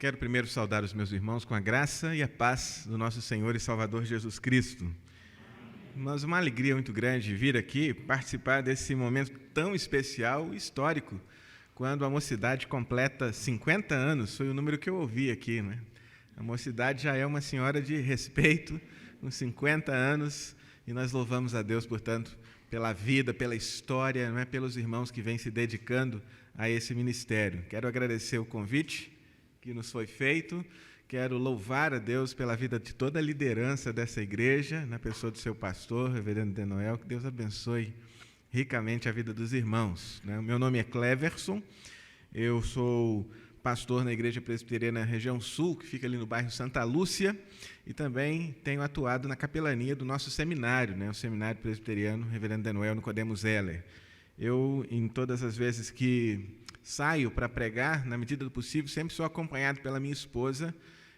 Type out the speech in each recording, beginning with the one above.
Quero primeiro saudar os meus irmãos com a graça e a paz do nosso Senhor e Salvador Jesus Cristo. Mas uma alegria muito grande vir aqui participar desse momento tão especial e histórico, quando a mocidade completa 50 anos, foi o número que eu ouvi aqui, né? A mocidade já é uma senhora de respeito, com 50 anos, e nós louvamos a Deus, portanto, pela vida, pela história, não é? Pelos irmãos que vêm se dedicando a esse ministério. Quero agradecer o convite que nos foi feito, quero louvar a Deus pela vida de toda a liderança dessa igreja, na pessoa do seu pastor, reverendo De Noel, que Deus abençoe ricamente a vida dos irmãos. O meu nome é Cleverson, eu sou pastor na Igreja Presbiteriana Região Sul, que fica ali no bairro Santa Lúcia, e também tenho atuado na capelania do nosso seminário, o Seminário Presbiteriano Reverendo De Noel Nicodemo Zeller. Eu, em todas as vezes que saio para pregar, na medida do possível, sempre sou acompanhado pela minha esposa,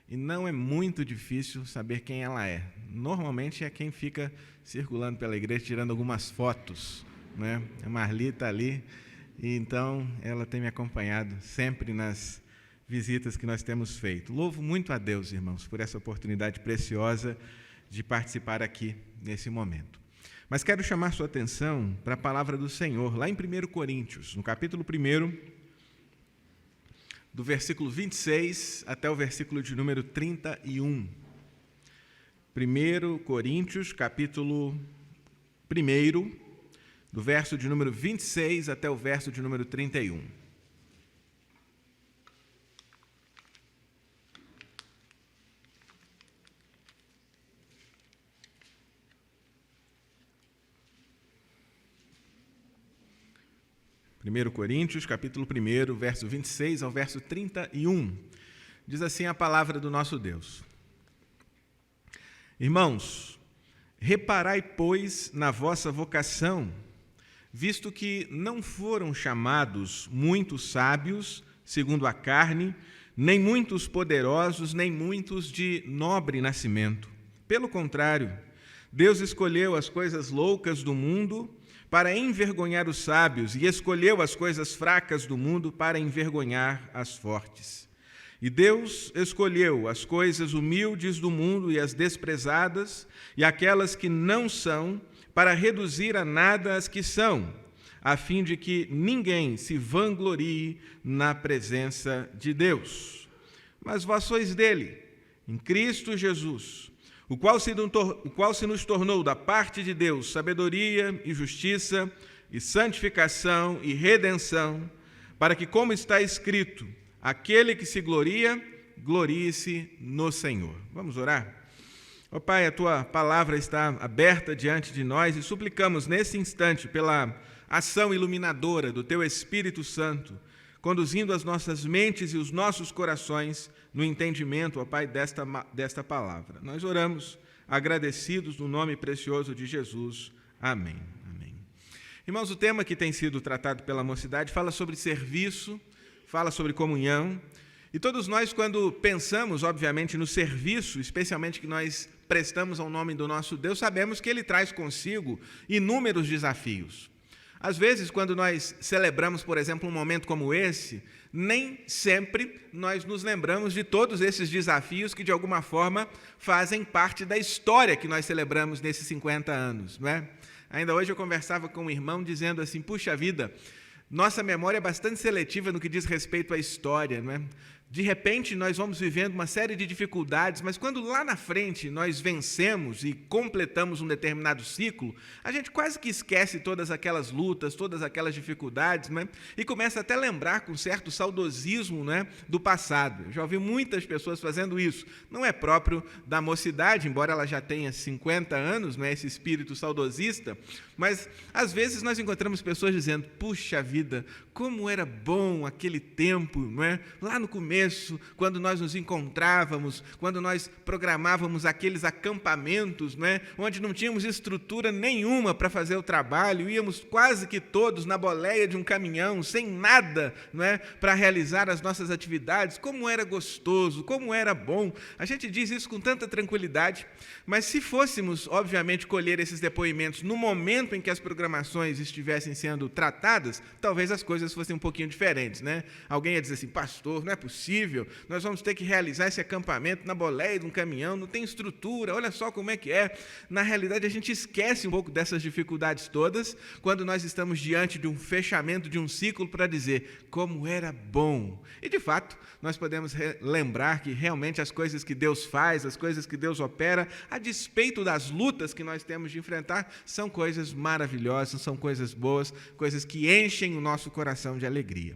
e não é muito difícil saber quem ela é. Normalmente é quem fica circulando pela igreja, tirando algumas fotos, né? A Marli está ali, e então ela tem me acompanhado sempre nas visitas que nós temos feito. Louvo muito a Deus, irmãos, por essa oportunidade preciosa de participar aqui nesse momento. Mas quero chamar sua atenção para a palavra do Senhor, lá em 1 Coríntios, no capítulo 1, do versículo 26 até o versículo de número 31. 1 Coríntios, capítulo 1, do verso de número 26 até o verso de número 31. Primeiro Coríntios, capítulo 1, verso 26 ao verso 31. Diz assim a palavra do nosso Deus. Irmãos, reparai, pois, na vossa vocação, visto que não foram chamados muitos sábios, segundo a carne, nem muitos poderosos, nem muitos de nobre nascimento. Pelo contrário, Deus escolheu as coisas loucas do mundo para envergonhar os sábios, e escolheu as coisas fracas do mundo para envergonhar as fortes. E Deus escolheu as coisas humildes do mundo e as desprezadas, e aquelas que não são, para reduzir a nada as que são, a fim de que ninguém se vanglorie na presença de Deus. Mas vós sois dele, em Cristo Jesus, o qual se nos tornou da parte de Deus sabedoria e justiça e santificação e redenção, para que, como está escrito, aquele que se gloria, glorie-se no Senhor. Vamos orar? Ó Pai, a Tua palavra está aberta diante de nós e suplicamos nesse instante pela ação iluminadora do Teu Espírito Santo, conduzindo as nossas mentes e os nossos corações no entendimento, ó Pai, desta palavra. Nós oramos agradecidos no nome precioso de Jesus. Amém. Amém. Irmãos, o tema que tem sido tratado pela mocidade fala sobre serviço, fala sobre comunhão, e todos nós, quando pensamos, obviamente, no serviço, especialmente que nós prestamos ao nome do nosso Deus, sabemos que ele traz consigo inúmeros desafios. Às vezes, quando nós celebramos, por exemplo, um momento como esse, nem sempre nós nos lembramos de todos esses desafios que, de alguma forma, fazem parte da história que nós celebramos nesses 50 anos, não é? Ainda hoje eu conversava com um irmão dizendo assim, puxa vida, nossa memória é bastante seletiva no que diz respeito à história, não é? De repente, nós vamos vivendo uma série de dificuldades, mas quando lá na frente nós vencemos e completamos um determinado ciclo, a gente quase que esquece todas aquelas lutas, todas aquelas dificuldades, né? E começa até a lembrar com certo saudosismo, né, do passado. Eu já ouvi muitas pessoas fazendo isso. Não é próprio da mocidade, embora ela já tenha 50 anos, né, esse espírito saudosista, mas às vezes nós encontramos pessoas dizendo, puxa vida, como era bom aquele tempo, não é? Lá no começo, quando nós nos encontrávamos, quando nós programávamos aqueles acampamentos, não é? Onde não tínhamos estrutura nenhuma para fazer o trabalho, íamos quase que todos na boleia de um caminhão, sem nada, não é? Para realizar as nossas atividades, como era gostoso, como era bom. A gente diz isso com tanta tranquilidade, mas se fôssemos, obviamente, colher esses depoimentos no momento em que as programações estivessem sendo tratadas, talvez as coisas fossem um pouquinho diferentes, né? Alguém ia dizer assim, pastor, não é possível, impossível, nós vamos ter que realizar esse acampamento na boleia de um caminhão, não tem estrutura, olha só como é que é. Na realidade, a gente esquece um pouco dessas dificuldades todas quando nós estamos diante de um fechamento de um ciclo para dizer como era bom. E, de fato, nós podemos lembrar que realmente as coisas que Deus faz, as coisas que Deus opera, a despeito das lutas que nós temos de enfrentar, são coisas maravilhosas, são coisas boas, coisas que enchem o nosso coração de alegria.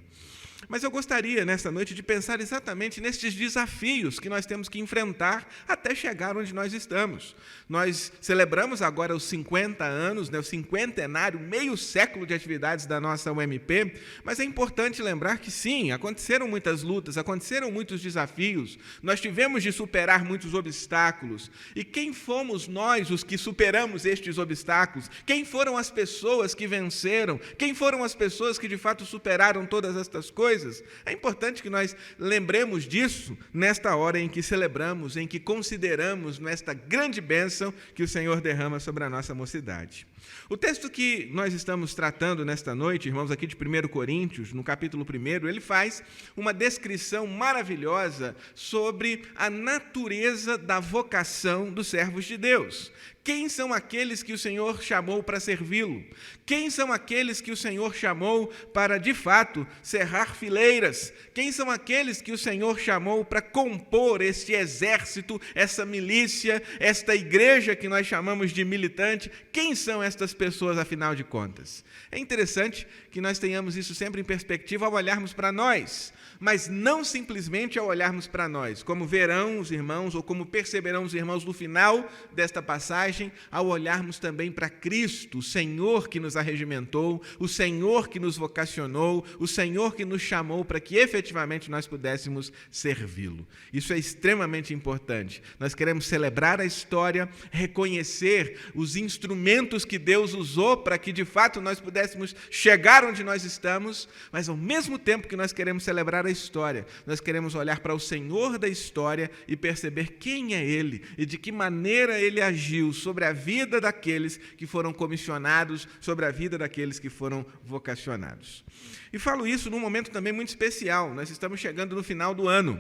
Mas eu gostaria, nesta noite, de pensar exatamente nestes desafios que nós temos que enfrentar até chegar onde nós estamos. Nós celebramos agora os 50 anos, o cinquentenário, meio século de atividades da nossa UMP, mas é importante lembrar que, sim, aconteceram muitas lutas, aconteceram muitos desafios, nós tivemos de superar muitos obstáculos. E quem fomos nós os que superamos estes obstáculos? Quem foram as pessoas que venceram? Quem foram as pessoas que, de fato, superaram todas estas coisas? É importante que nós lembremos disso nesta hora em que celebramos, em que consideramos nesta grande bênção que o Senhor derrama sobre a nossa mocidade. O texto que nós estamos tratando nesta noite, irmãos, aqui de 1 Coríntios, no capítulo 1, ele faz uma descrição maravilhosa sobre a natureza da vocação dos servos de Deus. Quem são aqueles que o Senhor chamou para servi-lo? Quem são aqueles que o Senhor chamou para, de fato, cerrar fileiras? Quem são aqueles que o Senhor chamou para compor este exército, essa milícia, esta igreja que nós chamamos de militante? Quem são estas pessoas, afinal de contas? É interessante que nós tenhamos isso sempre em perspectiva ao olharmos para nós, mas não simplesmente ao olharmos para nós, como verão os irmãos, ou como perceberão os irmãos no final desta passagem, ao olharmos também para Cristo, o Senhor que nos arregimentou, o Senhor que nos vocacionou, o Senhor que nos chamou para que efetivamente nós pudéssemos servi-lo. Isso é extremamente importante. Nós queremos celebrar a história, reconhecer os instrumentos que Deus usou para que de fato nós pudéssemos chegar onde nós estamos, mas ao mesmo tempo que nós queremos celebrar a história, nós queremos olhar para o Senhor da história e perceber quem é Ele e de que maneira Ele agiu sobre a vida daqueles que foram comissionados, sobre a vida daqueles que foram vocacionados. E falo isso num momento também muito especial. Nós estamos chegando no final do ano.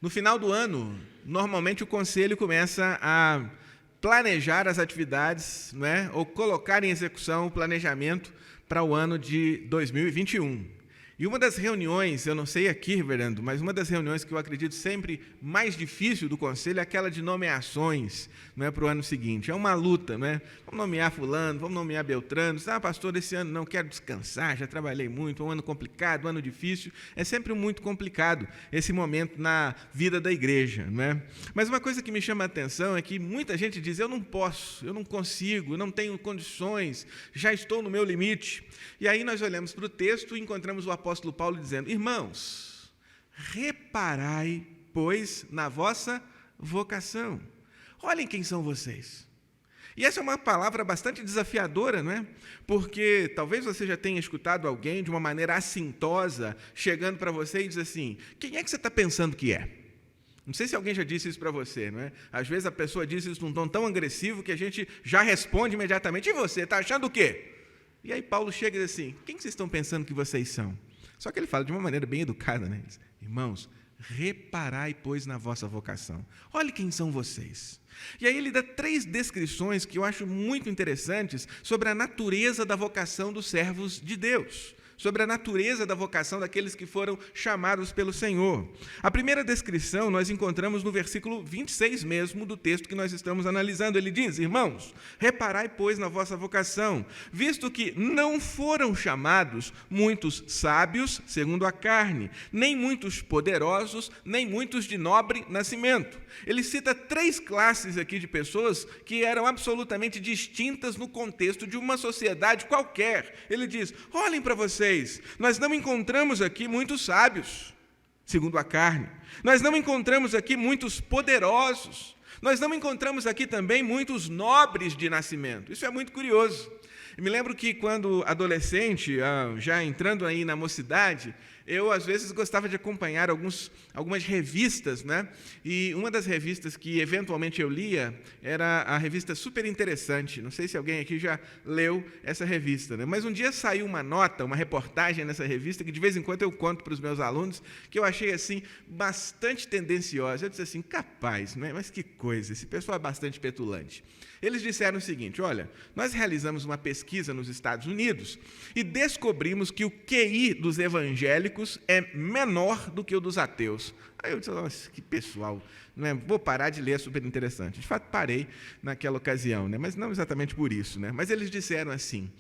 No final do ano, normalmente o conselho começa a planejar as atividades, não é? Ou colocar em execução o planejamento para o ano de 2021. E uma das reuniões, eu não sei aqui, reverendo, mas uma das reuniões que eu acredito sempre mais difícil do conselho é aquela de nomeações, não é, para o ano seguinte. É uma luta, não é? Vamos nomear fulano, vamos nomear Beltrano. Pastor, esse ano não quero descansar, já trabalhei muito, é um ano complicado, um ano difícil. É sempre muito complicado esse momento na vida da igreja, não é? Mas uma coisa que me chama a atenção é que muita gente diz, eu não posso, eu não consigo, eu não tenho condições, já estou no meu limite. E aí nós olhamos para o texto e encontramos o apóstolo Paulo dizendo, irmãos, reparai, pois, na vossa vocação. Olhem quem são vocês. E essa é uma palavra bastante desafiadora, não é? Porque talvez você já tenha escutado alguém de uma maneira assintosa, chegando para você e diz assim, quem é que você está pensando que é? Não sei se alguém já disse isso para você, não é? Às vezes a pessoa diz isso num tom tão agressivo que a gente já responde imediatamente, e você, está achando o quê? E aí Paulo chega e diz assim, quem vocês estão pensando que vocês são? Só que ele fala de uma maneira bem educada, né? Ele diz, irmãos, reparai, pois, na vossa vocação. Olhe quem são vocês. E aí ele dá 3 descrições que eu acho muito interessantes sobre a natureza da vocação dos servos de Deus, sobre a natureza da vocação daqueles que foram chamados pelo Senhor. A primeira descrição nós encontramos no versículo 26 mesmo do texto que nós estamos analisando. Ele diz, irmãos, reparai, pois, na vossa vocação, visto que não foram chamados muitos sábios, segundo a carne, nem muitos poderosos, nem muitos de nobre nascimento. Ele cita 3 classes aqui de pessoas que eram absolutamente distintas no contexto de uma sociedade qualquer. Ele diz, olhem para vocês, nós não encontramos aqui muitos sábios, segundo a carne. Nós não encontramos aqui muitos poderosos. Nós não encontramos aqui também muitos nobres de nascimento. Isso é muito curioso. Eu me lembro que quando adolescente, já entrando aí na mocidade, Eu, às vezes, gostava de acompanhar algumas revistas, né? E uma das revistas que, eventualmente, eu lia era a revista Super Interessante. Não sei se alguém aqui já leu essa revista, né? Mas um dia saiu uma nota, uma reportagem nessa revista, que de vez em quando eu conto para os meus alunos, que eu achei, assim, bastante tendenciosa. Eu disse assim, capaz, né? Mas que coisa, esse pessoal é bastante petulante. Eles disseram o seguinte, olha, nós realizamos uma pesquisa nos Estados Unidos e descobrimos que o QI dos evangélicos é menor do que o dos ateus. Aí eu disse, nossa, que pessoal, né? Vou parar de ler, é super interessante. De fato, parei naquela ocasião, né? Mas não exatamente por isso, né? Mas eles disseram assim,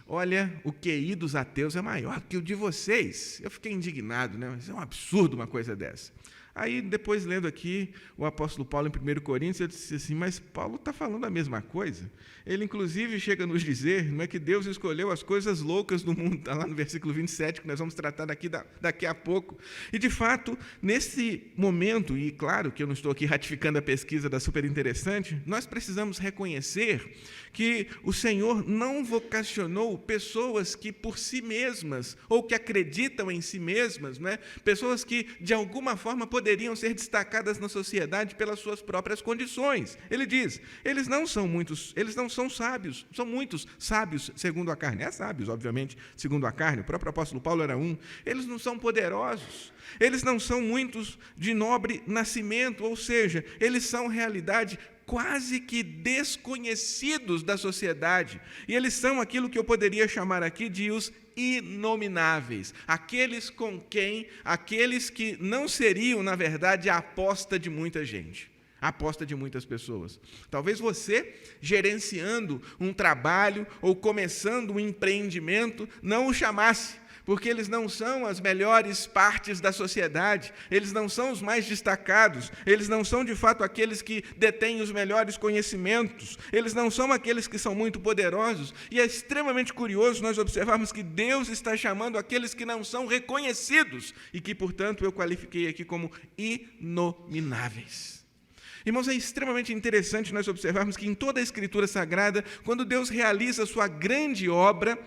olha, o QI dos ateus é maior que o de vocês. Eu fiquei indignado, né? Isso é um absurdo uma coisa dessa. Aí, depois, lendo aqui o apóstolo Paulo em 1 Coríntios, eu disse assim, mas Paulo está falando a mesma coisa. Ele, inclusive, chega a nos dizer, não é que Deus escolheu as coisas loucas do mundo, está lá no versículo 27, que nós vamos tratar daqui a pouco. E, de fato, nesse momento, e claro que eu não estou aqui ratificando a pesquisa da Super Interessante, nós precisamos reconhecer que o Senhor não vocacionou pessoas que por si mesmas, ou que acreditam em si mesmas, né? Pessoas que, de alguma forma, poderiam ser destacadas na sociedade pelas suas próprias condições. Ele diz, eles não são sábios, são muitos sábios segundo a carne. É sábios, obviamente, segundo a carne, o próprio apóstolo Paulo era um. Eles não são poderosos, eles não são muitos de nobre nascimento, ou seja, eles são, realidade, quase que desconhecidos da sociedade. E eles são aquilo que eu poderia chamar aqui de os inomináveis, aqueles que não seriam, na verdade, a aposta de muita gente, a aposta de muitas pessoas. Talvez você, gerenciando um trabalho ou começando um empreendimento, não o chamasse, porque eles não são as melhores partes da sociedade, eles não são os mais destacados, eles não são, de fato, aqueles que detêm os melhores conhecimentos, eles não são aqueles que são muito poderosos, e é extremamente curioso nós observarmos que Deus está chamando aqueles que não são reconhecidos, e que, portanto, eu qualifiquei aqui como inomináveis. Irmãos, é extremamente interessante nós observarmos que em toda a Escritura Sagrada, quando Deus realiza a sua grande obra,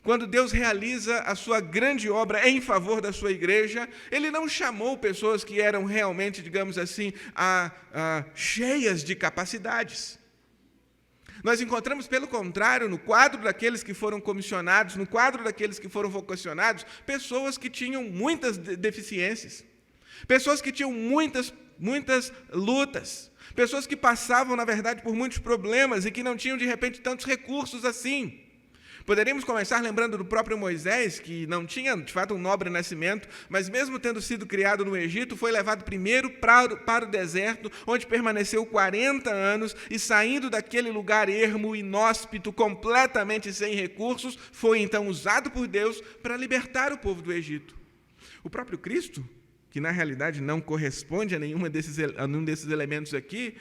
quando Deus realiza a sua grande obra em favor da sua igreja, Ele não chamou pessoas que eram realmente, digamos assim, cheias de capacidades. Nós encontramos, pelo contrário, no quadro daqueles que foram comissionados, no quadro daqueles que foram vocacionados, pessoas que tinham muitas deficiências, pessoas que tinham muitas lutas, pessoas que passavam, na verdade, por muitos problemas e que não tinham, de repente, tantos recursos assim. Poderíamos começar lembrando do próprio Moisés, que não tinha, de fato, um nobre nascimento, mas mesmo tendo sido criado no Egito, foi levado primeiro para o deserto, onde permaneceu 40 anos, e saindo daquele lugar ermo, inóspito, completamente sem recursos, foi então usado por Deus para libertar o povo do Egito. O próprio Cristo, que na realidade não corresponde a nenhum desses elementos aqui,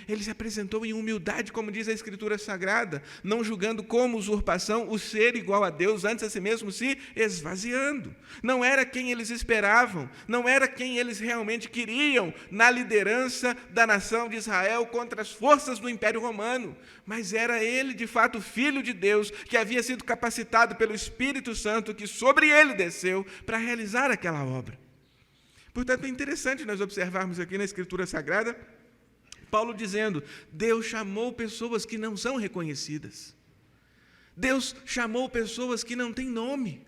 ele se apresentou em humildade, como diz a Escritura Sagrada, não julgando como usurpação o ser igual a Deus, antes a si mesmo se esvaziando. Não era quem eles esperavam, não era quem eles realmente queriam na liderança da nação de Israel contra as forças do Império Romano, mas era ele, de fato, Filho de Deus, que havia sido capacitado pelo Espírito Santo, que sobre ele desceu para realizar aquela obra. Portanto, é interessante nós observarmos aqui na Escritura Sagrada, Paulo dizendo, Deus chamou pessoas que não são reconhecidas. Deus chamou pessoas que não têm nome.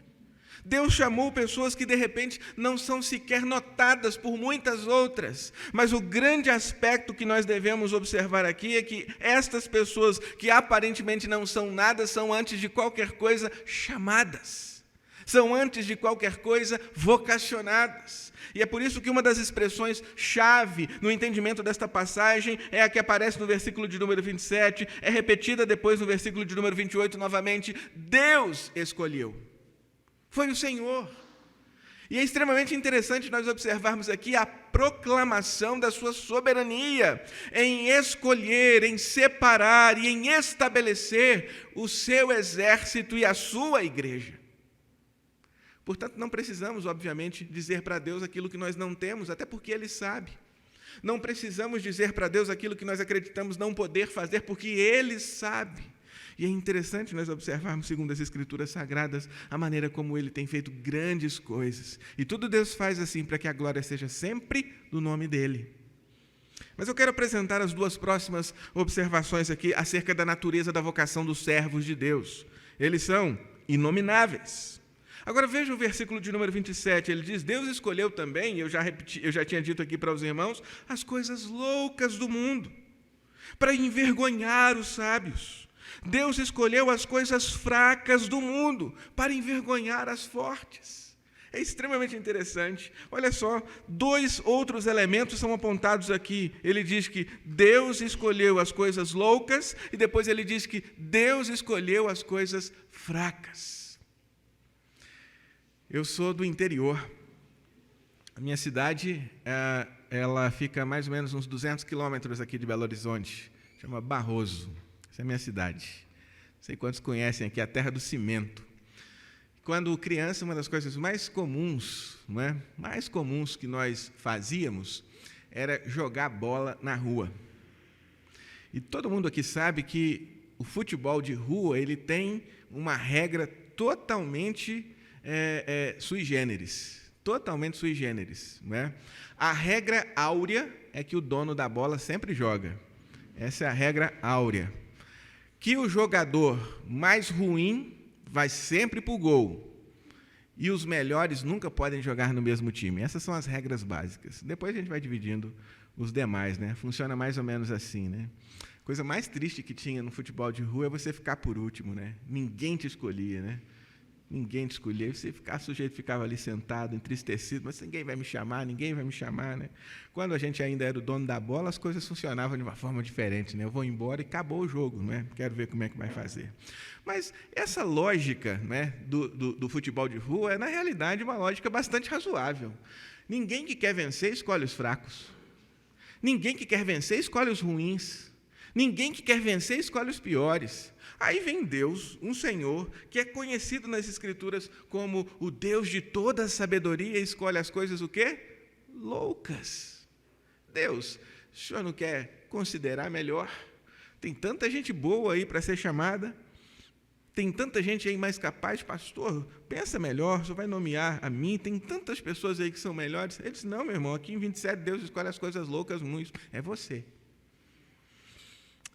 Deus chamou pessoas que, de repente, não são sequer notadas por muitas outras. Mas o grande aspecto que nós devemos observar aqui é que estas pessoas que aparentemente não são nada, são antes de qualquer coisa chamadas. São antes de qualquer coisa vocacionadas. E é por isso que uma das expressões-chave no entendimento desta passagem é a que aparece no versículo de número 27, é repetida depois no versículo de número 28 novamente, Deus escolheu. Foi o Senhor. E é extremamente interessante nós observarmos aqui a proclamação da sua soberania em escolher, em separar e em estabelecer o seu exército e a sua igreja. Portanto, não precisamos, obviamente, dizer para Deus aquilo que nós não temos, até porque Ele sabe. Não precisamos dizer para Deus aquilo que nós acreditamos não poder fazer, porque Ele sabe. E é interessante nós observarmos, segundo as Escrituras Sagradas, a maneira como Ele tem feito grandes coisas. E tudo Deus faz assim para que a glória seja sempre do nome dEle. Mas eu quero apresentar as duas próximas observações aqui acerca da natureza da vocação dos servos de Deus. Eles são inomináveis. Agora veja o versículo de número 27, ele diz: Deus escolheu também, eu já tinha dito aqui para os irmãos, as coisas loucas do mundo, para envergonhar os sábios. Deus escolheu as coisas fracas do mundo, para envergonhar as fortes. É extremamente interessante. Olha só, dois outros elementos são apontados aqui. Ele diz que Deus escolheu as coisas loucas e depois ele diz que Deus escolheu as coisas fracas. Eu sou do interior. A minha cidade, ela fica mais ou menos uns 200 quilômetros aqui de Belo Horizonte. Chama Barroso. Essa é a minha cidade. Não sei quantos conhecem aqui, a terra do cimento. Quando criança, uma das coisas mais comuns, não é? Mais comuns que nós fazíamos era jogar bola na rua. E todo mundo aqui sabe que o futebol de rua ele tem uma regra totalmente sui generis. Totalmente sui generis. Não é? A regra áurea é que o dono da bola sempre joga. Essa é a regra áurea. Que o jogador mais ruim vai sempre para o gol. E os melhores nunca podem jogar no mesmo time. Essas são as regras básicas. Depois a gente vai dividindo os demais, né? Funciona mais ou menos assim, né? A coisa mais triste que tinha no futebol de rua é você ficar por último, né? Ninguém te escolhia, né? Ninguém te escolhia. Você ficava, o sujeito ficava ali sentado, entristecido, mas ninguém vai me chamar, né? Quando a gente ainda era o dono da bola, as coisas funcionavam de uma forma diferente, né? Eu vou embora e acabou o jogo, né? Quero ver como é que vai fazer. Mas essa lógica, né, do futebol de rua é, na realidade, uma lógica bastante razoável. Ninguém que quer vencer escolhe os fracos. Ninguém que quer vencer escolhe os ruins. Ninguém que quer vencer escolhe os piores. Aí vem Deus, um Senhor, que é conhecido nas Escrituras como o Deus de toda a sabedoria, e escolhe as coisas o quê? Loucas. Deus, o senhor não quer considerar melhor? Tem tanta gente boa aí para ser chamada, tem tanta gente aí mais capaz, pastor, pensa melhor, o senhor vai nomear a mim, tem tantas pessoas aí que são melhores. Ele disse, não, meu irmão, aqui em 27 Deus escolhe as coisas loucas, muito, é você.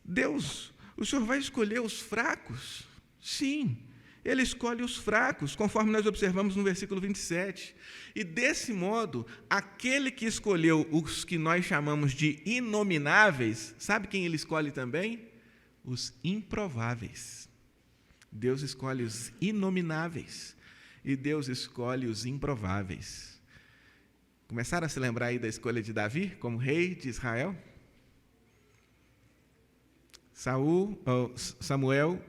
Deus, o senhor vai escolher os fracos? Sim, ele escolhe os fracos, conforme nós observamos no versículo 27. E desse modo, aquele que escolheu os que nós chamamos de inomináveis, sabe quem ele escolhe também? Os improváveis. Deus escolhe os inomináveis e Deus escolhe os improváveis. Começaram a se lembrar aí da escolha de Davi como rei de Israel? Samuel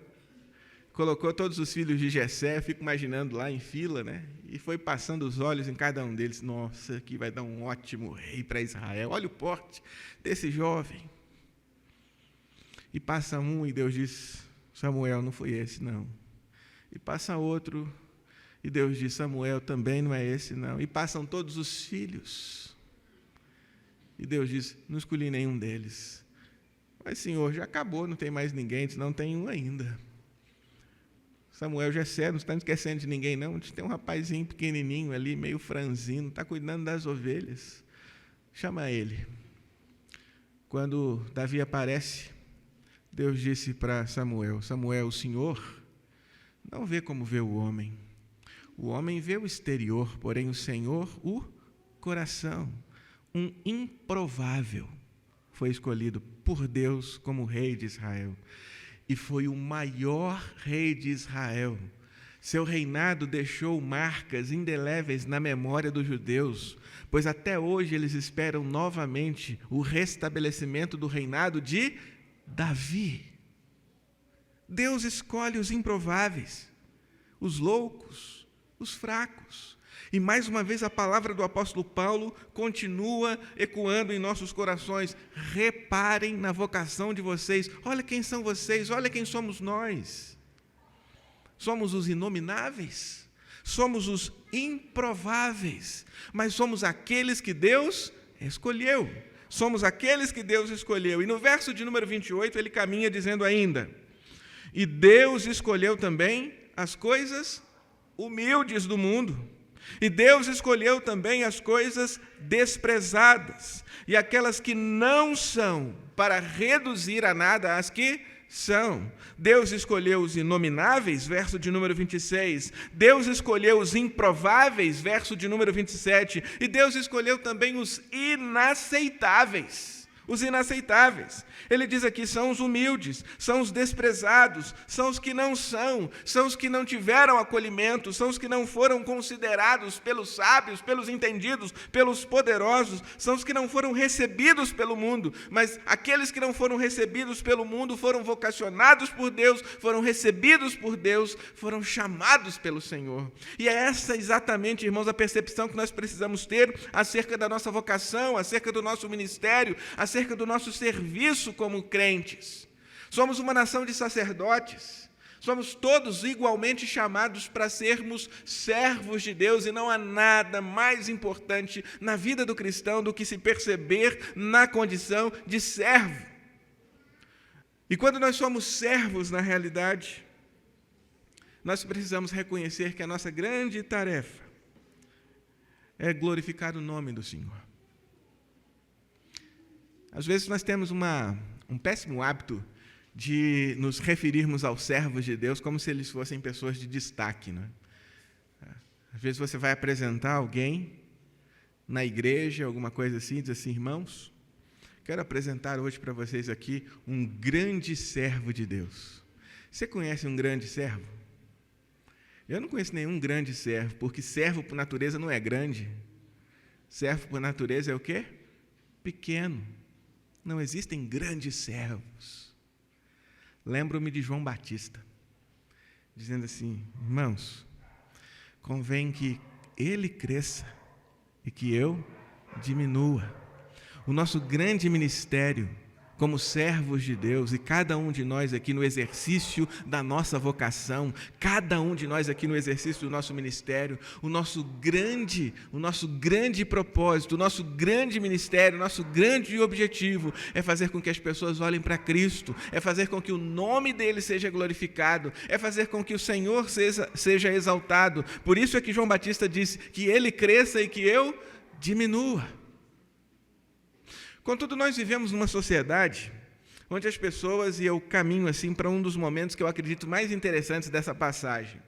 colocou todos os filhos de Jessé, fico imaginando lá em fila, né? E foi passando os olhos em cada um deles. Nossa, aqui vai dar um ótimo rei para Israel. Olha o porte desse jovem. E passa um e Deus diz, Samuel, não foi esse, não. E passa outro e Deus diz, Samuel, também não é esse, não. E passam todos os filhos. E Deus diz, não escolhi nenhum deles. Mas, Senhor, já acabou, não tem mais ninguém, não tem um ainda. Samuel Jessé, não está esquecendo de ninguém, não. Tem um rapazinho pequenininho ali, meio franzino, está cuidando das ovelhas. Chama ele. Quando Davi aparece, Deus disse para Samuel, Samuel, o Senhor não vê como vê o homem. O homem vê o exterior, porém o Senhor, o coração. Um improvável foi escolhido por Deus como rei de Israel. E foi o maior rei de Israel. Seu reinado deixou marcas indeléveis na memória dos judeus, pois até hoje eles esperam novamente o restabelecimento do reinado de Davi. Deus escolhe os improváveis, os loucos, os fracos. E mais uma vez a palavra do apóstolo Paulo continua ecoando em nossos corações. Reparem na vocação de vocês. Olha quem são vocês, olha quem somos nós. Somos os inomináveis, somos os improváveis, mas somos aqueles que Deus escolheu. Somos aqueles que Deus escolheu. E no verso de número 28 ele caminha dizendo ainda, E Deus escolheu também as coisas humildes do mundo. E Deus escolheu também as coisas desprezadas e aquelas que não são, para reduzir a nada as que são. Deus escolheu os inomináveis, verso de número 26. Deus escolheu os improváveis, verso de número 27. E Deus escolheu também os inaceitáveis. Os inaceitáveis. Ele diz aqui, são os humildes, são os desprezados, são os que não são os que não tiveram acolhimento, são os que não foram considerados pelos sábios, pelos entendidos, pelos poderosos, são os que não foram recebidos pelo mundo, mas aqueles que não foram recebidos pelo mundo foram vocacionados por Deus, foram recebidos por Deus, foram chamados pelo Senhor. E é essa exatamente, irmãos, a percepção que nós precisamos ter acerca da nossa vocação, acerca do nosso ministério, acerca do nosso serviço como crentes. Somos uma nação de sacerdotes, somos todos igualmente chamados para sermos servos de Deus, e não há nada mais importante na vida do cristão do que se perceber na condição de servo. E quando nós somos servos, na realidade, nós precisamos reconhecer que a nossa grande tarefa é glorificar o nome do Senhor. Às vezes nós temos um péssimo hábito de nos referirmos aos servos de Deus como se eles fossem pessoas de destaque, né? Às vezes você vai apresentar alguém na igreja, alguma coisa assim, e diz assim, irmãos, quero apresentar hoje para vocês aqui um grande servo de Deus. Você conhece um grande servo? Eu não conheço nenhum grande servo, porque servo por natureza não é grande. Servo por natureza é o quê? Pequeno. Não existem grandes servos. Lembro-me de João Batista, dizendo assim, irmãos, convém que ele cresça e que eu diminua. O nosso grande ministério, como servos de Deus, e cada um de nós aqui no exercício da nossa vocação, cada um de nós aqui no exercício do nosso ministério, o nosso grande propósito, o nosso grande ministério, o nosso grande objetivo é fazer com que as pessoas olhem para Cristo, é fazer com que o nome dele seja glorificado, é fazer com que o Senhor seja exaltado. Por isso é que João Batista disse que ele cresça e que eu diminua. Contudo, nós vivemos numa sociedade onde as pessoas, e eu caminho assim para um dos momentos que eu acredito mais interessantes dessa passagem,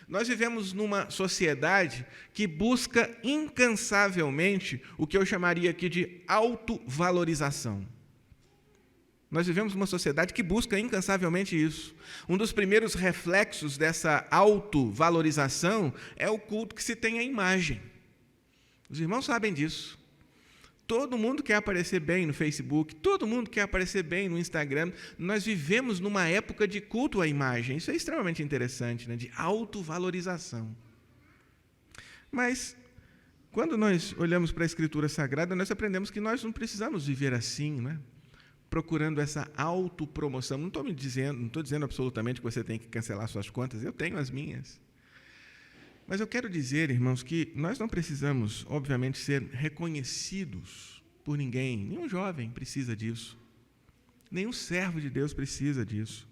nós vivemos numa sociedade que busca incansavelmente o que eu chamaria aqui de autovalorização. Nós vivemos numa sociedade que busca incansavelmente isso. Um dos primeiros reflexos dessa autovalorização é o culto que se tem à imagem. Os irmãos sabem disso. Todo mundo quer aparecer bem no Facebook, todo mundo quer aparecer bem no Instagram. Nós vivemos numa época de culto à imagem. Isso é extremamente interessante, né? De autovalorização. Mas, quando nós olhamos para a Escritura Sagrada, nós aprendemos que nós não precisamos viver assim, né? Procurando essa autopromoção. Não estou dizendo absolutamente que você tem que cancelar suas contas, eu tenho as minhas. Mas eu quero dizer, irmãos, que nós não precisamos, obviamente, ser reconhecidos por ninguém. Nenhum jovem precisa disso. Nenhum servo de Deus precisa disso.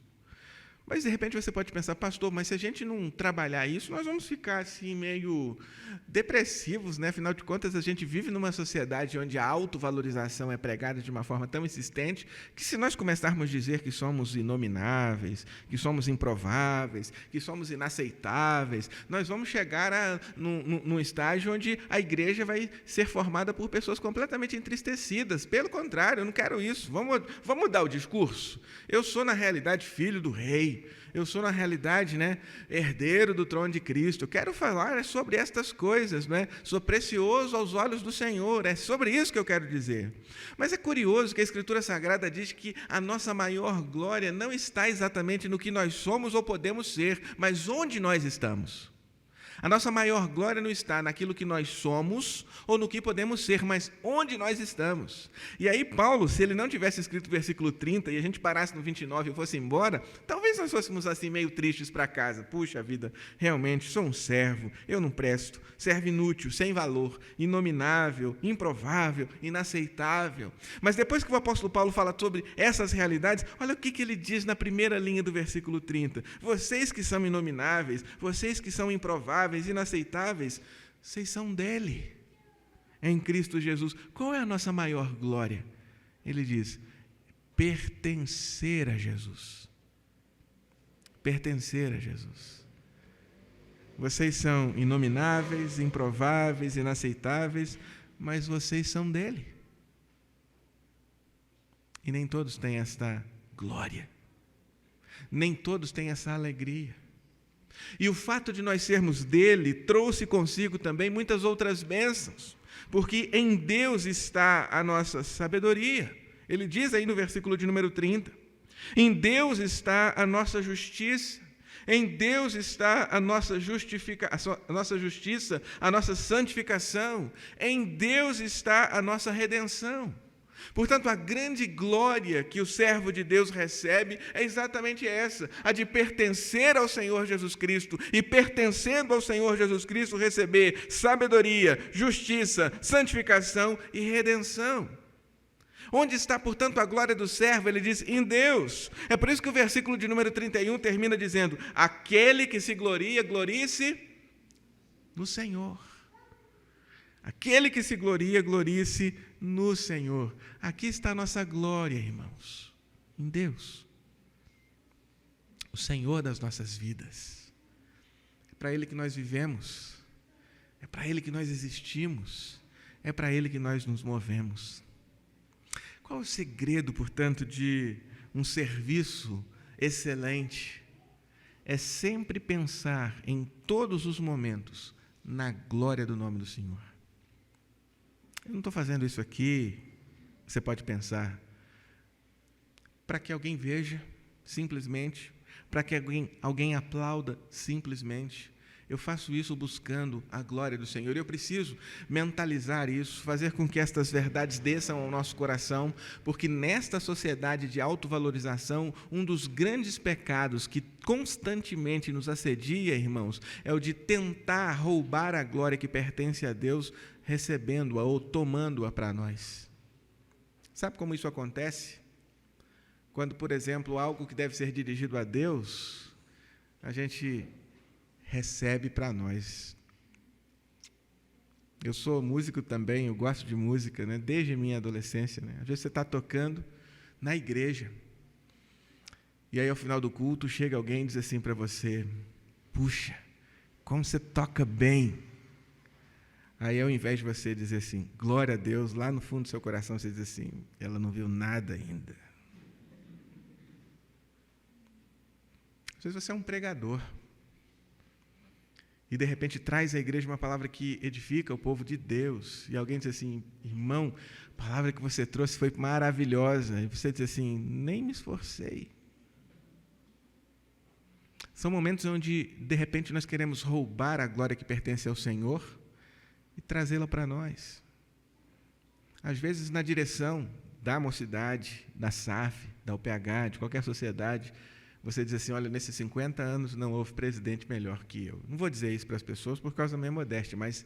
Mas, de repente, você pode pensar, pastor, mas se a gente não trabalhar isso, nós vamos ficar assim meio depressivos, né? Afinal de contas, a gente vive numa sociedade onde a autovalorização é pregada de uma forma tão insistente que se nós começarmos a dizer que somos inomináveis, que somos improváveis, que somos inaceitáveis, nós vamos chegar num estágio onde a igreja vai ser formada por pessoas completamente entristecidas. Pelo contrário, eu não quero isso. Vamos mudar o discurso. Eu sou, na realidade, filho do rei. Eu sou, na realidade, né, herdeiro do trono de Cristo. Eu quero falar sobre estas coisas, né? Sou precioso aos olhos do Senhor. É sobre isso que eu quero dizer. Mas é curioso que a Escritura Sagrada diz que a nossa maior glória não está exatamente no que nós somos ou podemos ser, mas onde nós estamos. A nossa maior glória não está naquilo que nós somos ou no que podemos ser, mas onde nós estamos. E aí Paulo, se ele não tivesse escrito o versículo 30 e a gente parasse no 29 e fosse embora, talvez nós fôssemos assim meio tristes para casa. Puxa vida, realmente sou um servo, eu não presto, servo inútil, sem valor, inominável, improvável, inaceitável. Mas depois que o apóstolo Paulo fala sobre essas realidades, olha o que ele diz na primeira linha do versículo 30. Vocês que são inomináveis, vocês que são improváveis, inaceitáveis, vocês são dele, em Cristo Jesus. Qual é a nossa maior glória? Ele diz, pertencer a Jesus. Pertencer a Jesus. Vocês são inomináveis, improváveis, inaceitáveis, mas vocês são dele. E nem todos têm esta glória. Nem todos têm essa alegria. E o fato de nós sermos dele trouxe consigo também muitas outras bênçãos, porque em Deus está a nossa sabedoria. Ele diz aí no versículo de número 30, em Deus está a nossa justiça, em Deus está a nossa justiça, a nossa santificação, em Deus está a nossa redenção. Portanto, a grande glória que o servo de Deus recebe é exatamente essa, a de pertencer ao Senhor Jesus Cristo e, pertencendo ao Senhor Jesus Cristo, receber sabedoria, justiça, santificação e redenção. Onde está, portanto, a glória do servo? Ele diz, em Deus. É por isso que o versículo de número 31 termina dizendo, aquele que se gloria, glorie-se no Senhor. Aquele que se gloria, glorie-se no Senhor. Aqui está a nossa glória, irmãos, em Deus, o Senhor das nossas vidas. É para Ele que nós vivemos, é para Ele que nós existimos, é para Ele que nós nos movemos. Qual é o segredo, portanto, de um serviço excelente? É sempre pensar em todos os momentos na glória do nome do Senhor. Eu não estou fazendo isso aqui, você pode pensar, para que alguém veja, simplesmente, para que alguém aplauda, simplesmente. Eu faço isso buscando a glória do Senhor. Eu preciso mentalizar isso, fazer com que estas verdades desçam ao nosso coração, porque nesta sociedade de autovalorização, um dos grandes pecados que constantemente nos assedia, irmãos, é o de tentar roubar a glória que pertence a Deus, recebendo-a ou tomando-a para nós. Sabe como isso acontece? Quando, por exemplo, algo que deve ser dirigido a Deus, a gente recebe para nós. Eu sou músico também, eu gosto de música, né? Desde minha adolescência. Né? Às vezes você está tocando na igreja, e aí ao final do culto chega alguém e diz assim para você, puxa, como você toca bem. Aí, ao invés de você dizer assim, glória a Deus, lá no fundo do seu coração você diz assim, ela não viu nada ainda. Às vezes você é um pregador, e de repente traz à igreja uma palavra que edifica o povo de Deus, e alguém diz assim, irmão, a palavra que você trouxe foi maravilhosa, e você diz assim, nem me esforcei. São momentos onde, de repente, nós queremos roubar a glória que pertence ao Senhor e trazê-la para nós. Às vezes, na direção da mocidade, da SAF, da UPH, de qualquer sociedade, você diz assim, olha, nesses 50 anos não houve presidente melhor que eu. Não vou dizer isso para as pessoas por causa da minha modéstia, mas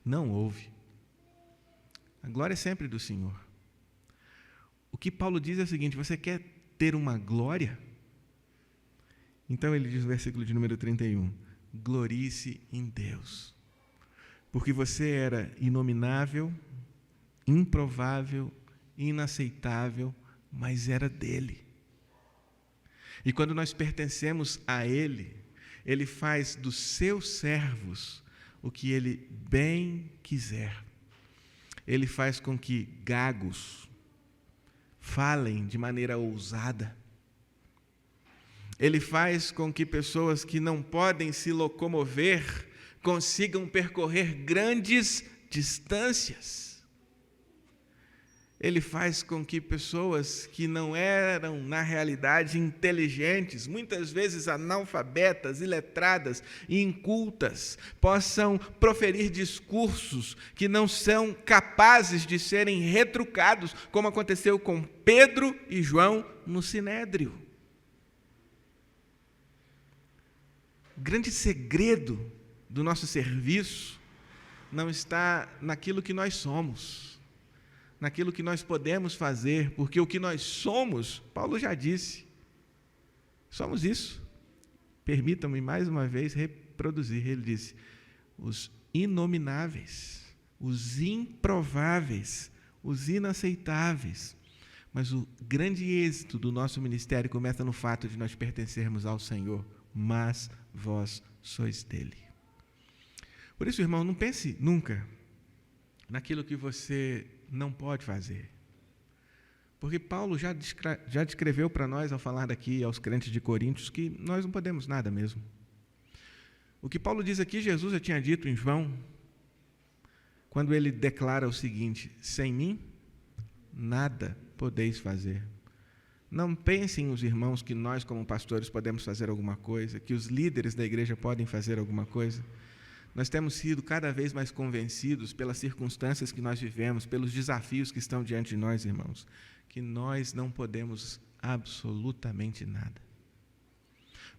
não houve. A glória é sempre do Senhor. O que Paulo diz é o seguinte, você quer ter uma glória? Então ele diz no versículo de número 31, glorie-se em Deus, porque você era inominável, improvável, inaceitável, mas era dele. E quando nós pertencemos a Ele, Ele faz dos seus servos o que Ele bem quiser. Ele faz com que gagos falem de maneira ousada. Ele faz com que pessoas que não podem se locomover consigam percorrer grandes distâncias. Ele faz com que pessoas que não eram, na realidade, inteligentes, muitas vezes analfabetas, iletradas e incultas, possam proferir discursos que não são capazes de serem retrucados, como aconteceu com Pedro e João no Sinédrio. O grande segredo do nosso serviço não está naquilo que nós somos, naquilo que nós podemos fazer, porque o que nós somos, Paulo já disse, somos isso. Permitam-me mais uma vez reproduzir, ele disse, os inomináveis, os improváveis, os inaceitáveis. Mas o grande êxito do nosso ministério começa no fato de nós pertencermos ao Senhor, mas vós sois dele. Por isso, irmão, não pense nunca naquilo que você não pode fazer. Porque Paulo já descreveu para nós, ao falar daqui aos crentes de Coríntios, que nós não podemos nada mesmo. O que Paulo diz aqui, Jesus já tinha dito em João, quando ele declara o seguinte: sem mim, nada podeis fazer. Não pensem os irmãos que nós, como pastores, podemos fazer alguma coisa, que os líderes da igreja podem fazer alguma coisa. Nós temos sido cada vez mais convencidos pelas circunstâncias que nós vivemos, pelos desafios que estão diante de nós, irmãos, que nós não podemos absolutamente nada.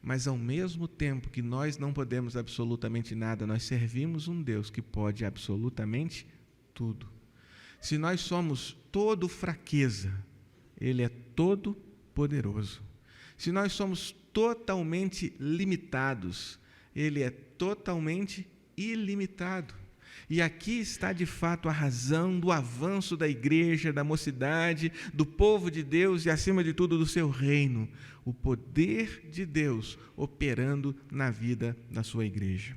Mas, ao mesmo tempo que nós não podemos absolutamente nada, nós servimos um Deus que pode absolutamente tudo. Se nós somos todo fraqueza, Ele é todo poderoso. Se nós somos totalmente limitados, Ele é totalmente ilimitado. E aqui está, de fato, a razão do avanço da igreja, da mocidade, do povo de Deus e, acima de tudo, do seu reino. O poder de Deus operando na vida da sua igreja.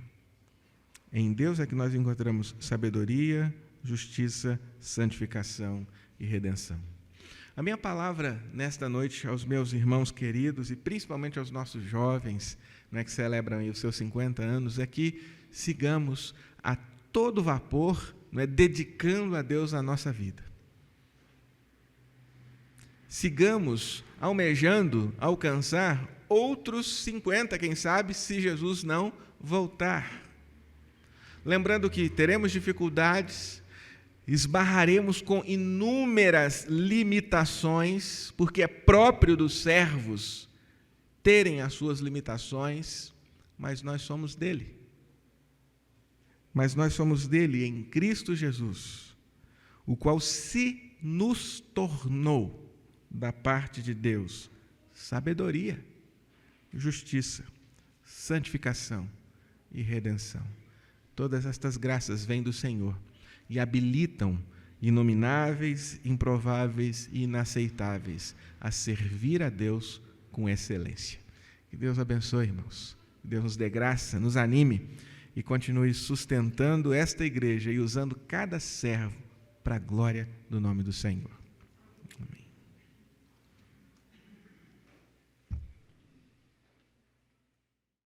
Em Deus é que nós encontramos sabedoria, justiça, santificação e redenção. A minha palavra nesta noite aos meus irmãos queridos e principalmente aos nossos jovens, que celebram aí os seus 50 anos, é que sigamos a todo vapor, dedicando a Deus a nossa vida. Sigamos almejando alcançar outros 50, quem sabe, se Jesus não voltar. Lembrando que teremos dificuldades, esbarraremos com inúmeras limitações, porque é próprio dos servos terem as suas limitações, mas nós somos dele. Mas nós somos dele em Cristo Jesus, o qual se nos tornou, da parte de Deus, sabedoria, justiça, santificação e redenção. Todas estas graças vêm do Senhor e habilitam inomináveis, improváveis e inaceitáveis a servir a Deus com excelência. Que Deus abençoe, irmãos. Que Deus nos dê graça, nos anime e continue sustentando esta igreja e usando cada servo para a glória do nome do Senhor.